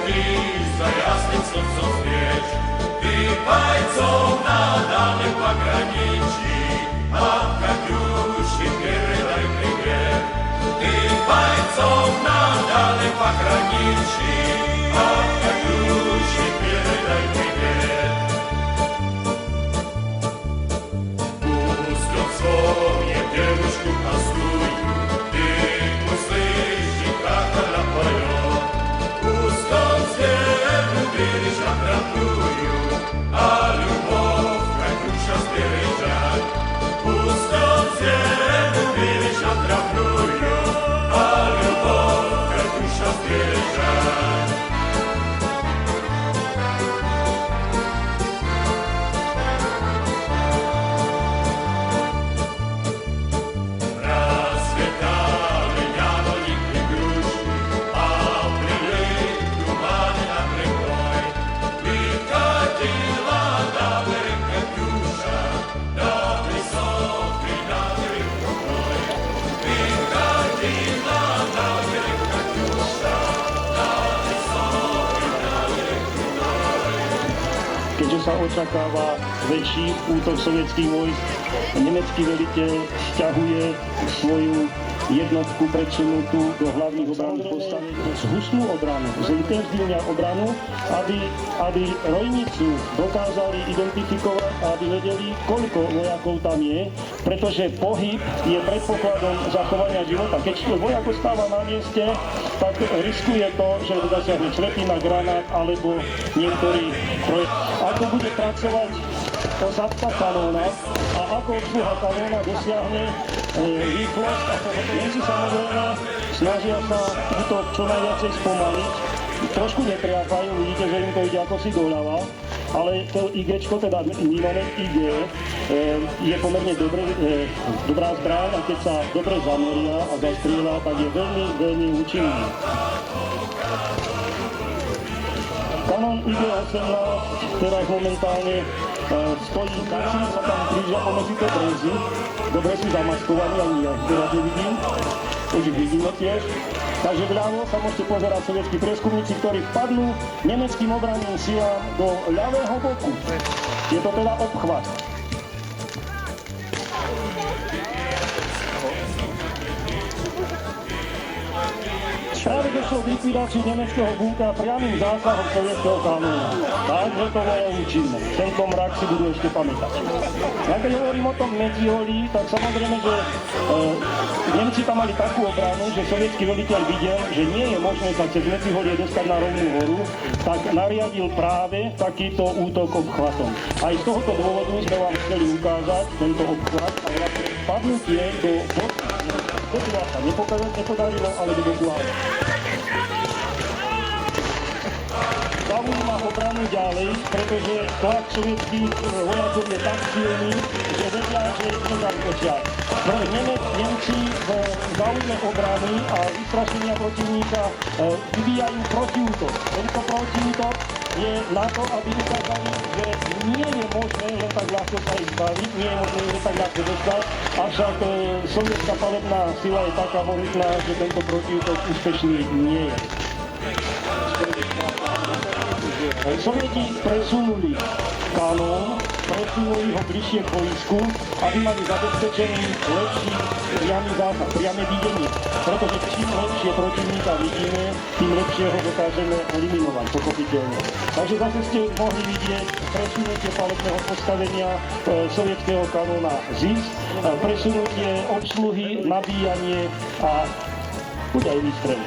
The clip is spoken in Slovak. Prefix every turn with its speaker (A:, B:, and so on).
A: kríž za jasným slncom svieč, ty bajcov na dálne pograničí, a Kaťuši передай привет. Ты бойцов на дальнем пограничье, а Катюше передай привет. Пусть он вспомнит девушку простую, ты услыши, как она поет. Пусть он землю бережет родную, а любовь Катюша сбережет. Пусть он землю бережет родную, а любовь Катюша сбережет. Расцветали яблони и груши, а плели туманы над рекой. Прикатила до берег Катюша, до высокой над рекой. Прикатила до берег Катюша, до высокой над рекой.
B: Keďže sa očakáva väčší útok sovietských vojsk, nemecký veliteľ sťahuje svoju jednotku predsunutú do hlavných obranných postaví zhusnú obranu, zintenzívňa obranu, aby rojníci dokázali identifikovať a aby vedeli, koľko vojakov tam je, pretože pohyb je predpokladom zachovania života. Keď vojak ostáva na mieste, tak riskuje to, že zasiahne člepina, granát alebo niektorý projekt. Ako bude pracovať posádka kanóna a ako obsluha kanóna dosiahne rýchlosť a pohotovnosť, samozrejme snažia sa útok čo najviacej spomaliť. Trošku netriafajú, vidíte, že im to ide ako si doľava, ale to IGčko, teda minomet IG, je pomerne dobrá zbraň a keď sa dobre zameria a zastrieľa, tak je veľmi, veľmi účinný. Kanón IG-18 teraz momentálne stojí, tací sa tam krížia pomedzi tie brezy. Dobre sú zamaskovaní, ani ja teraz nevidím. Už ich vidíme tiež. Takže vľavo sa môžete pozerať sovietskí prieskumníci, ktorí vpadnú nemeckým obranným silám do ľavého boku. Je to teda obchvat. Práve došlo k likvidácii nemeckého bunka priamým zásahom sovietského kanóna. Takže to bolo účinné. Tento mrak si budú ešte pamätať. Ja keď hovorím o tom Medziholí, tak samozrejme, že Nemci tam mali takú obranu, že sovietský veliteľ videl, že nie je možné sa cez Medziholie dostať na Rovnú horu, tak nariadil práve takýto útok obchvatom. Aj z tohoto dôvodu sme vám chceli ukázať tento obchvat a vlastne padnutie do boku. To sa nepodarilo, ale do boku. Zaujíma obranu ďalej, pretože tlak sovietských vojakov je tak silný, že vedia, že ich nezautočia. Nemci v záujme obrany a vystrašenia protivníka vyvíjajú protiútok. Tento protiútok je na to, aby ukázali, že nie je možné len tak ľahko sa ich zbaviť, nie je možné len tak ľahko dostať, avšak sovietská palebná sila je taká mohutná, že tento protiútok úspešný nie je. Sovieti presunuli kanón, presunuli ho bližšie k boisku, aby mali zabezpečený lepší priamy zásah, priame videnie. Pretože čím lepšie protivníka vidíme, tým lepšie ho dokážeme eliminovať, pochopiteľne. Takže zase ste mohli vidieť presunutie palebného postavenia sovietského kanóna ZIS, presunutie obsluhy, nabíjanie a buď aj výstrel.